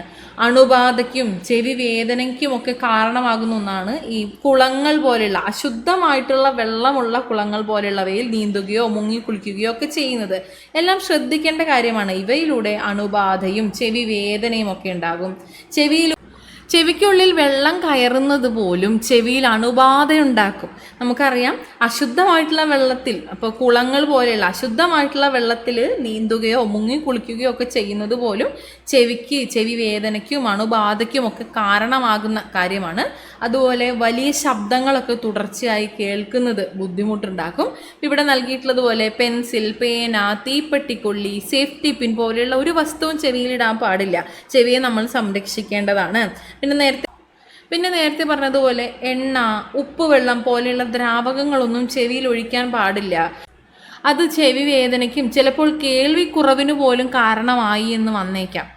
അണുബാധയ്ക്കും ചെവി വേദനയ്ക്കും ഒക്കെ കാരണമാകുന്ന ഒന്നാണ് ഈ കുളങ്ങൾ പോലെയുള്ള അശുദ്ധമായിട്ടുള്ള വെള്ളമുള്ള കുളങ്ങൾ പോലെയുള്ളവയിൽ നീന്തുകയോ മുങ്ങി കുളിക്കുകയോ ഒക്കെ ചെയ്യുന്നത്. എല്ലാം ശ്രദ്ധിക്കേണ്ട കാര്യമാണ്. ഇവയിലൂടെ അണുബാധയും ചെവി വേദനയും ഒക്കെ ഉണ്ടാകും. ചെവിക്കുള്ളിൽ വെള്ളം കയറുന്നത് പോലും ചെവിയിൽ അണുബാധയുണ്ടാക്കും. നമുക്കറിയാം, അശുദ്ധമായിട്ടുള്ള വെള്ളത്തിൽ, അപ്പോൾ കുളങ്ങൾ പോലെയുള്ള അശുദ്ധമായിട്ടുള്ള വെള്ളത്തിൽ നീന്തുകയോ മുങ്ങി കുളിക്കുകയോ ഒക്കെ ചെയ്യുന്നത് പോലും ചെവി വേദനയ്ക്കും അണുബാധയ്ക്കും ഒക്കെ കാരണമാകുന്ന കാര്യമാണ്. അതുപോലെ വലിയ ശബ്ദങ്ങളൊക്കെ തുടർച്ചയായി കേൾക്കുന്നത് ബുദ്ധിമുട്ടുണ്ടാക്കും. ഇവിടെ നൽകിയിട്ടുള്ളതുപോലെ പെൻസിൽ, പേന, തീപ്പെട്ടിക്കൊള്ളി, സേഫ്റ്റി പിൻ പോലെയുള്ള ഒരു വസ്തുവും ചെവിയിലിടാൻ പാടില്ല. ചെവിയെ നമ്മൾ സംരക്ഷിക്കേണ്ടതാണ്. പിന്നെ നേരത്തെ പറഞ്ഞതുപോലെ എണ്ണ, ഉപ്പുവെള്ളം പോലെയുള്ള ദ്രാവകങ്ങളൊന്നും ചെവിയിൽ ഒഴിക്കാൻ പാടില്ല. അത് ചെവി വേദനയ്ക്കും ചിലപ്പോൾ കേൾവിക്കുറവിന് പോലും കാരണമായി എന്ന് വന്നേക്കാം.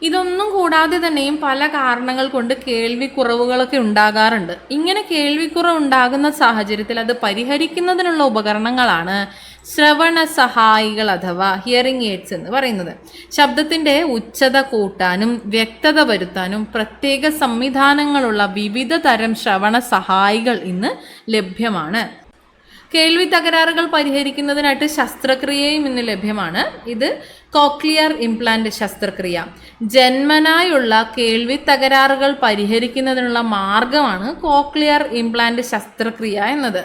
ഇതൊന്നും കൂടാതെ തന്നെയും പല കാരണങ്ങൾ കൊണ്ട് കേൾവിക്കുറവുകളൊക്കെ ഉണ്ടാകാറുണ്ട്. ഇങ്ങനെ കേൾവിക്കുറവ് ഉണ്ടാകുന്ന സാഹചര്യത്തിൽ അത് പരിഹരിക്കുന്നതിനുള്ള ഉപകരണങ്ങളാണ് ശ്രവണ സഹായികൾ അഥവാ ഹിയറിംഗ് എയ്ഡ്സ് എന്ന് പറയുന്നത്. ശബ്ദത്തിൻ്റെ ഉച്ചത കൂട്ടാനും വ്യക്തത വരുത്താനും പ്രത്യേക സംവിധാനങ്ങളുള്ള വിവിധ തരം ശ്രവണ സഹായികൾ ഇന്ന് ലഭ്യമാണ്. കേൾവി തകരാറുകൾ പരിഹരിക്കുന്നതിനായിട്ട് ശസ്ത്രക്രിയയും ഇന്ന് ലഭ്യമാണ്. ഇത് കോക്ലിയർ ഇംപ്ലാന്റ് ശസ്ത്രക്രിയ. ജന്മനായുള്ള കേൾവി തകരാറുകൾ പരിഹരിക്കുന്നതിനുള്ള മാർഗമാണ് കോക്ലിയർ ഇംപ്ലാന്റ് ശസ്ത്രക്രിയ എന്നത്.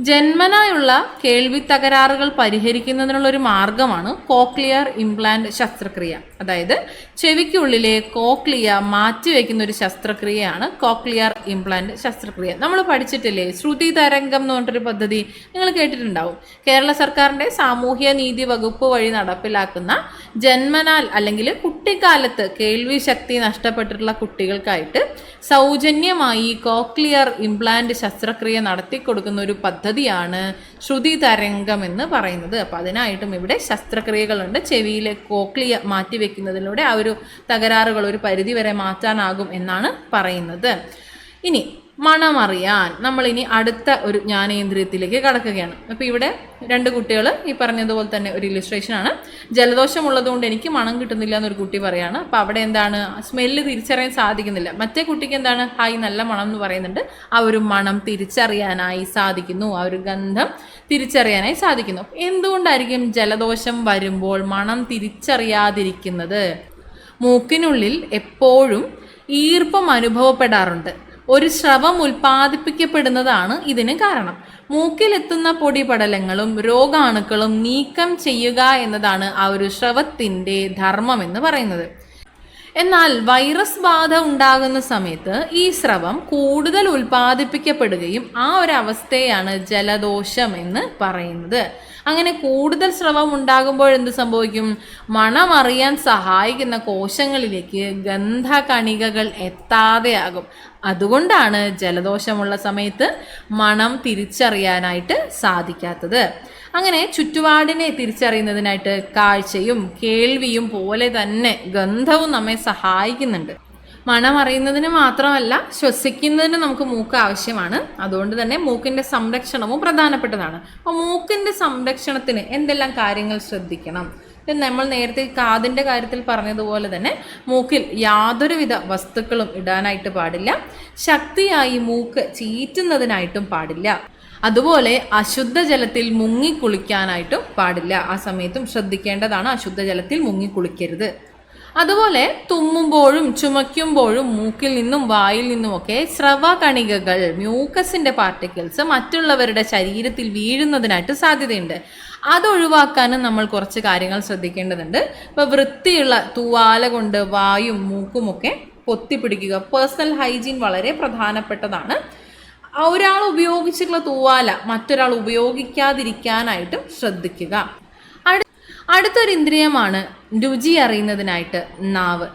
ജന്മനായുള്ള കേൾവി തകരാറുകൾ പരിഹരിക്കുന്നതിനുള്ള ഒരു മാർഗമാണ് കോക്ലിയർ ഇംപ്ലാന്റ് ശസ്ത്രക്രിയ. അതായത് ചെവിക്കുള്ളിലെ കോക്ലിയ മാറ്റിവെക്കുന്ന ഒരു ശസ്ത്രക്രിയയാണ് കോക്ലിയർ ഇംപ്ലാന്റ് ശസ്ത്രക്രിയ. നമ്മൾ പഠിച്ചിട്ടില്ലേ, ശ്രുതി തരംഗം എന്ന് പറഞ്ഞൊരു പദ്ധതി നിങ്ങൾ കേട്ടിട്ടുണ്ടാവും. കേരള സർക്കാരിൻ്റെ സാമൂഹ്യ നീതി വകുപ്പ് വഴി നടപ്പിലാക്കുന്ന ജന്മനാൽ അല്ലെങ്കിൽ കുട്ടിക്കാലത്ത് കേൾവി ശക്തി നഷ്ടപ്പെട്ടിട്ടുള്ള കുട്ടികൾക്കായിട്ട് സൗജന്യമായി കോക്ലിയർ ഇംപ്ലാന്റ് ശസ്ത്രക്രിയ നടത്തിക്കൊടുക്കുന്ന ഒരു പദ്ധതിയാണ് ശ്രുതി തരംഗം എന്ന് പറയുന്നത്. അപ്പോൾ അതിനായിട്ടും ഇവിടെ ശസ്ത്രക്രിയകളുണ്ട്. ചെവിയിലെ കോക്ലിയ മാറ്റിവെക്കുന്നതിലൂടെ ആ ഒരു തകരാറുകൾ ഒരു പരിധി വരെ മാറ്റാനാകും എന്നാണ് പറയുന്നത്. ഇനി മണമറിയാൻ നമ്മളിനി അടുത്ത ഒരു ജ്ഞാനേന്ദ്രിയത്തിലേക്ക് കടക്കുകയാണ്. അപ്പോൾ ഇവിടെ 2 കുട്ടികൾ ഈ പറഞ്ഞതുപോലെ തന്നെ ഒരു ഇല്ലുസ്ട്രേഷൻ ആണ്. ജലദോഷം ഉള്ളതുകൊണ്ട് എനിക്ക് മണം കിട്ടുന്നില്ല എന്നൊരു കുട്ടി പറയാണ്. അപ്പോൾ അവിടെ എന്താണ്, സ്മെല്ല് തിരിച്ചറിയാൻ സാധിക്കുന്നില്ല. മറ്റേ കുട്ടിക്ക് എന്താണ്, ഹായ് നല്ല മണം എന്ന് പറയുന്നുണ്ട്. ആ ഒരു മണം തിരിച്ചറിയാനായി സാധിക്കുന്നു, ആ ഒരു ഗന്ധം തിരിച്ചറിയാനായി സാധിക്കുന്നു. എന്തുകൊണ്ടായിരിക്കും ജലദോഷം വരുമ്പോൾ മണം തിരിച്ചറിയാതിരിക്കുന്നത്? മൂക്കിനുള്ളിൽ എപ്പോഴും ഈർപ്പം അനുഭവപ്പെടാറുണ്ട്. ഒരു സ്രവം ഉൽപ്പാദിപ്പിക്കപ്പെടുന്നതാണ് ഇതിന് കാരണം. മൂക്കിലെത്തുന്ന പൊടിപടലങ്ങളും രോഗാണുക്കളും നീക്കം ചെയ്യുക എന്നതാണ് ആ ഒരു സ്രവത്തിൻ്റെ ധർമ്മം എന്ന് പറയുന്നത്. എന്നാൽ വൈറസ് ബാധ ഉണ്ടാകുന്ന സമയത്ത് ഈ സ്രവം കൂടുതൽ ഉൽപ്പാദിപ്പിക്കപ്പെടുകയും ആ ഒരു അവസ്ഥയാണ് ജലദോഷം എന്ന് പറയുന്നത്. അങ്ങനെ കൂടുതൽ സ്രവം ഉണ്ടാകുമ്പോൾ എന്ത് സംഭവിക്കും? മണമറിയാൻ സഹായിക്കുന്ന കോശങ്ങളിലേക്ക് ഗന്ധകണികകൾ എത്താതെയാകും. അതുകൊണ്ടാണ് ജലദോഷമുള്ള സമയത്ത് മണം തിരിച്ചറിയാനായിട്ട് സാധിക്കാത്തത്. അങ്ങനെ ചുറ്റുപാടിനെ തിരിച്ചറിയുന്നതിനായിട്ട് കാഴ്ചയും കേൾവിയും പോലെ തന്നെ ഗന്ധവും നമ്മെ സഹായിക്കുന്നുണ്ട്. മണം അറിയുന്നതിന് മാത്രമല്ല, ശ്വസിക്കുന്നതിന് നമുക്ക് മൂക്ക് ആവശ്യമാണ്. അതുകൊണ്ട് തന്നെ മൂക്കിൻ്റെ സംരക്ഷണവും പ്രധാനപ്പെട്ടതാണ്. അപ്പോൾ മൂക്കിൻ്റെ സംരക്ഷണത്തിന് എന്തെല്ലാം കാര്യങ്ങൾ ശ്രദ്ധിക്കണം? നമ്മൾ നേരത്തെ കാതിൻ്റെ കാര്യത്തിൽ പറഞ്ഞതുപോലെ തന്നെ മൂക്കിൽ യാതൊരുവിധ വസ്തുക്കളും ഇടാനായിട്ട് പാടില്ല. ശക്തിയായി മൂക്ക് ചീറ്റുന്നതിനായിട്ടും പാടില്ല. അതുപോലെ അശുദ്ധജലത്തിൽ മുങ്ങിക്കുളിക്കാനായിട്ടും പാടില്ല. ആ സമയത്തും ശ്രദ്ധിക്കേണ്ടതാണ്, അശുദ്ധജലത്തിൽ മുങ്ങിക്കുളിക്കരുത്. അതുപോലെ തുമ്മുമ്പോഴും ചുമയ്ക്കുമ്പോഴും മൂക്കിൽ നിന്നും വായിൽ നിന്നുമൊക്കെ സ്രവകണികകൾ, മ്യൂക്കസിൻ്റെ പാർട്ടിക്കിൾസ് മറ്റുള്ളവരുടെ ശരീരത്തിൽ വീഴുന്നതിനായിട്ട് സാധ്യതയുണ്ട്. അതൊഴിവാക്കാനും നമ്മൾ കുറച്ച് കാര്യങ്ങൾ ശ്രദ്ധിക്കേണ്ടതുണ്ട്. ഇപ്പോൾ വൃത്തിയുള്ള തൂവാല കൊണ്ട് വായും മൂക്കുമൊക്കെ പൊത്തിപ്പിടിക്കുക. പേഴ്സണൽ ഹൈജീൻ വളരെ പ്രധാനപ്പെട്ടതാണ്. ഒരാൾ ഉപയോഗിച്ചിട്ടുള്ള തൂവാല മറ്റൊരാൾ ഉപയോഗിക്കാതിരിക്കാനായിട്ടും ശ്രദ്ധിക്കുക. അടുത്തൊരു ഇന്ദ്രിയമാണ് രുചി അറിയുന്നതിനായിട്ട് നാവ്.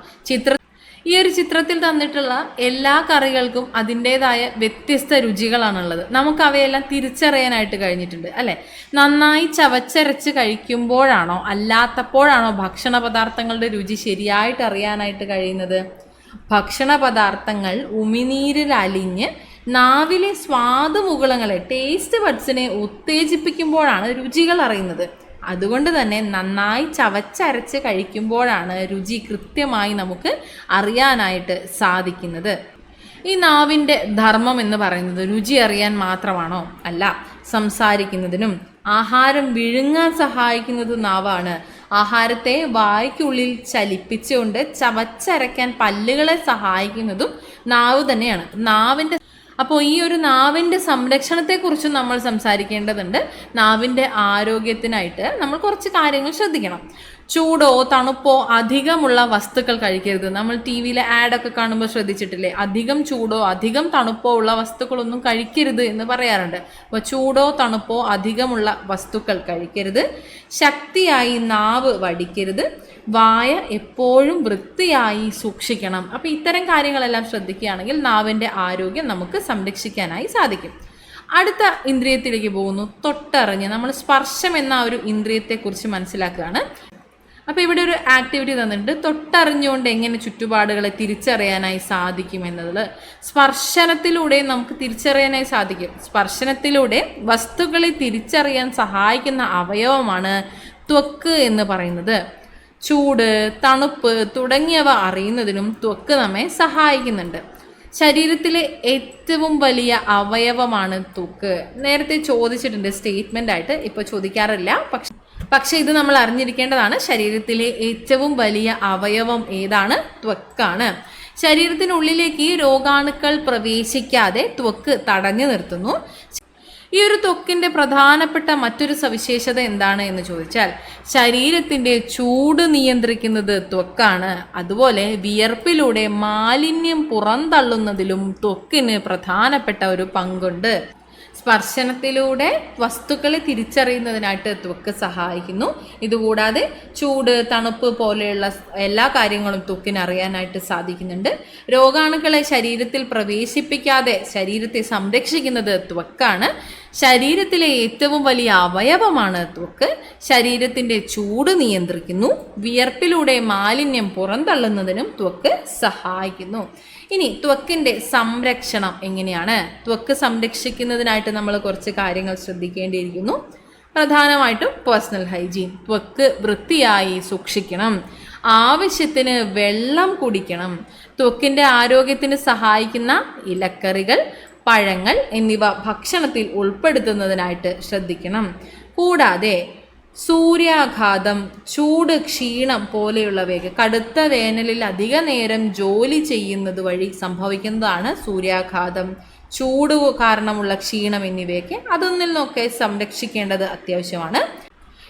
ഈ ഒരു ചിത്രത്തിൽ തന്നിട്ടുള്ള എല്ലാ കറികൾക്കും അതിൻ്റെതായ വ്യത്യസ്ത രുചികളാണുള്ളത്. നമുക്ക് അവയെല്ലാം തിരിച്ചറിയാനായിട്ട് കഴിഞ്ഞിട്ടുണ്ട് അല്ലേ? നന്നായി ചവച്ചരച്ച് കഴിക്കുമ്പോഴാണോ അല്ലാത്തപ്പോഴാണോ ഭക്ഷണ പദാർത്ഥങ്ങളുടെ രുചി ശരിയായിട്ട് അറിയാനായിട്ട് കഴിയുന്നത്? ഭക്ഷണ പദാർത്ഥങ്ങൾ ഉമിനീരിൽ അലിഞ്ഞ് നാവിലെ സ്വാദുമുകുളങ്ങളെ, ടേസ്റ്റ് ബഡ്സിനെ ഉത്തേജിപ്പിക്കുമ്പോഴാണ് രുചികൾ അറിയുന്നത്. അതുകൊണ്ട് തന്നെ നന്നായി ചവച്ചരച്ച് കഴിക്കുമ്പോഴാണ് രുചി കൃത്യമായി നമുക്ക് അറിയാനായിട്ട് സാധിക്കുന്നത്. ഈ നാവിൻ്റെ ധർമ്മം എന്ന് പറയുന്നത് രുചി അറിയാൻ മാത്രമാണോ? അല്ല. സംസാരിക്കുന്നതിനും ആഹാരം വിഴുങ്ങാൻ സഹായിക്കുന്നത് നാവാണ്. ആഹാരത്തെ വായ്ക്കുള്ളിൽ ചലിപ്പിച്ചുകൊണ്ട് ചവച്ചരയ്ക്കാൻ പല്ലുകളെ സഹായിക്കുന്നതും നാവ് തന്നെയാണ്. അപ്പോൾ ഈ ഒരു നാവിൻ്റെ സംരക്ഷണത്തെക്കുറിച്ച് നമ്മൾ സംസാരിക്കേണ്ടതുണ്ട്. നാവിൻ്റെ ആരോഗ്യത്തിനായിട്ട് നമ്മൾ കുറച്ച് കാര്യങ്ങൾ ശ്രദ്ധിക്കണം. ചൂടോ തണുപ്പോ അധികമുള്ള വസ്തുക്കൾ കഴിക്കരുത്. നമ്മൾ ടി വിയിലെ ആഡൊക്കെ കാണുമ്പോൾ ശ്രദ്ധിച്ചിട്ടില്ലേ? അധികം ചൂടോ അധികം തണുപ്പോ ഉള്ള വസ്തുക്കളൊന്നും കഴിക്കരുത് എന്ന് പറയാറുണ്ട്. അപ്പോൾ ചൂടോ തണുപ്പോ അധികമുള്ള വസ്തുക്കൾ കഴിക്കരുത്. ശക്തിയായി നാവ് വടിക്കരുത്. വായ എപ്പോഴും വൃത്തിയായി സൂക്ഷിക്കണം. അപ്പോൾ ഇത്തരം കാര്യങ്ങളെല്ലാം ശ്രദ്ധിക്കുകയാണെങ്കിൽ നാവിൻ്റെ ആരോഗ്യം നമുക്ക് സംരക്ഷിക്കാനായി സാധിക്കും. അടുത്ത ഇന്ദ്രിയത്തിലേക്ക് പോകുന്നു, തൊട്ടറിഞ്ഞ്. നമ്മൾ സ്പർശം എന്ന ഒരു ഇന്ദ്രിയത്തെക്കുറിച്ച് മനസ്സിലാക്കുകയാണ്. അപ്പോൾ ഇവിടെ ഒരു ആക്ടിവിറ്റി തന്നിട്ടുണ്ട്. തൊട്ടറിഞ്ഞുകൊണ്ട് എങ്ങനെ ചുറ്റുപാടുകളെ തിരിച്ചറിയാനായി സാധിക്കും എന്നത്. സ്പർശനത്തിലൂടെ നമുക്ക് തിരിച്ചറിയാനായി സാധിക്കും. സ്പർശനത്തിലൂടെ വസ്തുക്കളെ തിരിച്ചറിയാൻ സഹായിക്കുന്ന അവയവമാണ് ത്വക്ക് എന്ന് പറയുന്നത്. ചൂട്, തണുപ്പ് തുടങ്ങിയവ അറിയുന്നതിനും ത്വക്ക് നമ്മെ സഹായിക്കുന്നുണ്ട്. ശരീരത്തിലെ ഏറ്റവും വലിയ അവയവമാണ് ത്വക്ക്. നേരത്തെ ചോദിച്ചിട്ടുണ്ട് സ്റ്റേറ്റ്മെൻ്റ് ആയിട്ട്, ഇപ്പോൾ ചോദിക്കാറില്ല. പക്ഷേ ഇത് നമ്മൾ അറിഞ്ഞിരിക്കേണ്ടതാണ്. ശരീരത്തിലെ ഏറ്റവും വലിയ അവയവം ഏതാണ്? ത്വക്കാണ്. ശരീരത്തിനുള്ളിലേക്ക് രോഗാണുക്കൾ പ്രവേശിക്കാതെ ത്വക്ക് തടഞ്ഞു നിർത്തുന്നു. ഈ ഒരു ത്വക്കിൻ്റെ പ്രധാനപ്പെട്ട മറ്റൊരു സവിശേഷത എന്താണ് എന്ന് ചോദിച്ചാൽ, ശരീരത്തിൻ്റെ ചൂട് നിയന്ത്രിക്കുന്നത് ത്വക്കാണ്. അതുപോലെ വിയർപ്പിലൂടെ മാലിന്യം പുറന്തള്ളുന്നതിലും ത്വക്കിന് പ്രധാനപ്പെട്ട ഒരു പങ്കുണ്ട്. സ്പർശനത്തിലൂടെ വസ്തുക്കളെ തിരിച്ചറിയുന്നതിനായിട്ട് ത്വക്ക് സഹായിക്കുന്നു. ഇതുകൂടാതെ ചൂട്, തണുപ്പ് പോലെയുള്ള എല്ലാ കാര്യങ്ങളും ത്വക്കിന് അറിയാനായിട്ട് സാധിക്കുന്നുണ്ട്. രോഗാണുക്കളെ ശരീരത്തിൽ പ്രവേശിപ്പിക്കാതെ ശരീരത്തെ സംരക്ഷിക്കുന്നത് ത്വക്കാണ്. ശരീരത്തിലെ ഏറ്റവും വലിയ അവയവമാണ് ത്വക്ക്. ശരീരത്തിന്റെ ചൂട് നിയന്ത്രിക്കുന്നു. വിയർപ്പിലൂടെ മാലിന്യം പുറന്തള്ളുന്നതിനും ത്വക്ക് സഹായിക്കുന്നു. ഇനി ത്വക്കിന്റെ സംരക്ഷണം എങ്ങനെയാണ്? ത്വക്ക് സംരക്ഷിക്കുന്നതിനായിട്ട് നമ്മൾ കുറച്ച് കാര്യങ്ങൾ ശ്രദ്ധിക്കേണ്ടിയിരിക്കുന്നു. പ്രധാനമായിട്ടും പേഴ്സണൽ ഹൈജീൻ. ത്വക്ക് വൃത്തിയായി സൂക്ഷിക്കണം. ആവശ്യത്തിന് വെള്ളം കുടിക്കണം. ത്വക്കിന്റെ ആരോഗ്യത്തിന് സഹായിക്കുന്ന ഇലക്കറികൾ, പഴങ്ങൾ എന്നിവ ഭക്ഷണത്തിൽ ഉൾപ്പെടുത്തുന്നതിനായിട്ട് ശ്രദ്ധിക്കണം. കൂടാതെ സൂര്യാഘാതം, ചൂട്, ക്ഷീണം പോലെയുള്ളവയൊക്കെ കടുത്ത വേനലിൽ അധിക നേരം ജോലി ചെയ്യുന്നത് വഴി സംഭവിക്കുന്നതാണ് സൂര്യാഘാതം, ചൂട് കാരണമുള്ള ക്ഷീണം എന്നിവയൊക്കെ. അതൊന്നിൽ നിന്നൊക്കെ സംരക്ഷിക്കേണ്ടത് അത്യാവശ്യമാണ്.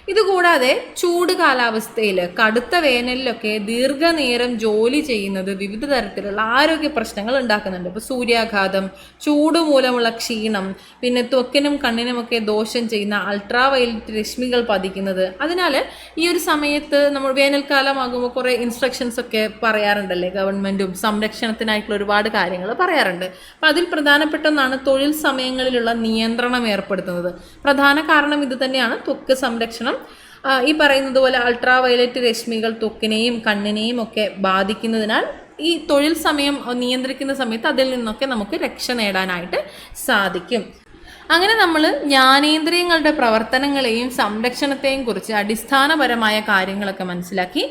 ഇതുകൂടാതെ ചൂട് കാലാവസ്ഥയിൽ, കടുത്ത വേനലിലൊക്കെ ദീർഘനേരം ജോലി ചെയ്യുന്നത് വിവിധ തരത്തിലുള്ള ആരോഗ്യ പ്രശ്നങ്ങൾ ഉണ്ടാക്കുന്നുണ്ട്. ഇപ്പോൾ സൂര്യാഘാതം, ചൂട് മൂലമുള്ള ക്ഷീണം, പിന്നെ ത്വക്കിനും കണ്ണിനുമൊക്കെ ദോഷം ചെയ്യുന്ന അൾട്രാ വയലറ്റ് രശ്മികൾ പതിക്കുന്നത്. അതിനാൽ ഈ ഒരു സമയത്ത് നമ്മൾ വേനൽക്കാലമാകുമ്പോൾ കുറേ ഇൻസ്ട്രക്ഷൻസ് ഒക്കെ പറയാറുണ്ടല്ലേ, ഗവൺമെൻറ്റും സംരക്ഷണത്തിനായിട്ടുള്ള ഒരുപാട് കാര്യങ്ങൾ പറയാറുണ്ട്. അപ്പോൾ അതിൽ പ്രധാനപ്പെട്ട ഒന്നാണ് തൊഴിൽ സമയങ്ങളിലുള്ള നിയന്ത്രണം ഏർപ്പെടുത്തുന്നത്. പ്രധാന കാരണം ഇത് തന്നെയാണ്, ത്വക്ക് സംരക്ഷണം. ഈ പറയുന്നത് പോലെ അൾട്രാ വയലറ്റ് രശ്മികൾ ത്വക്കിനെയും കണ്ണിനെയും ഒക്കെ ബാധിക്കുന്നതിനാൽ ഈ തൊഴിൽ സമയം നിയന്ത്രിക്കുന്ന സമയത്ത് അതിൽ നിന്നൊക്കെ നമുക്ക് രക്ഷ നേടാനായിട്ട് സാധിക്കും. അങ്ങനെ നമ്മൾ ജ്ഞാനേന്ദ്രിയങ്ങളുടെ പ്രവർത്തനങ്ങളെയും സംരക്ഷണത്തെയും കുറിച്ച് അടിസ്ഥാനപരമായ കാര്യങ്ങളൊക്കെ മനസ്സിലാക്കി.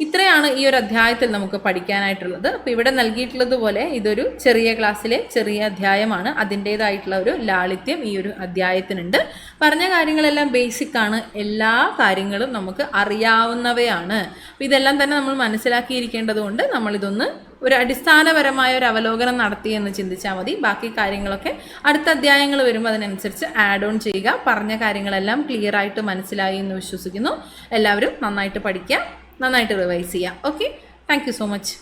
ഇത്രയാണ് ഈ ഒരു അധ്യായത്തിൽ നമുക്ക് പഠിക്കാനായിട്ടുള്ളത്. അപ്പോൾ ഇവിടെ നൽകിയിട്ടുള്ളതുപോലെ ഇതൊരു ചെറിയ ക്ലാസ്സിലെ ചെറിയ അധ്യായമാണ്. അതിൻ്റേതായിട്ടുള്ള ഒരു ലാളിത്യം ഈ ഒരു അധ്യായത്തിനുണ്ട്. പറഞ്ഞ കാര്യങ്ങളെല്ലാം ബേസിക്കാണ്. എല്ലാ കാര്യങ്ങളും നമുക്ക് അറിയാവുന്നവയാണ്. അപ്പോൾ ഇതെല്ലാം തന്നെ നമ്മൾ മനസ്സിലാക്കിയിരിക്കേണ്ടതുകൊണ്ട് നമ്മളിതൊന്ന് ഒരു അടിസ്ഥാനപരമായ ഒരു അവലോകനം നടത്തി എന്ന് ചിന്തിച്ചാൽ മതി. ബാക്കി കാര്യങ്ങളൊക്കെ അടുത്ത അധ്യായങ്ങൾ വരുമ്പോൾ അതിനനുസരിച്ച് ആഡ് ഓൺ ചെയ്യുക. പറഞ്ഞ കാര്യങ്ങളെല്ലാം ക്ലിയർ ആയിട്ട് മനസ്സിലായി എന്ന് വിശ്വസിക്കുന്നു. എല്ലാവരും നന്നായിട്ട് പഠിക്കുക, നന്നായിട്ട് റിവൈസ് ചെയ്യുക. Okay, thank you so much.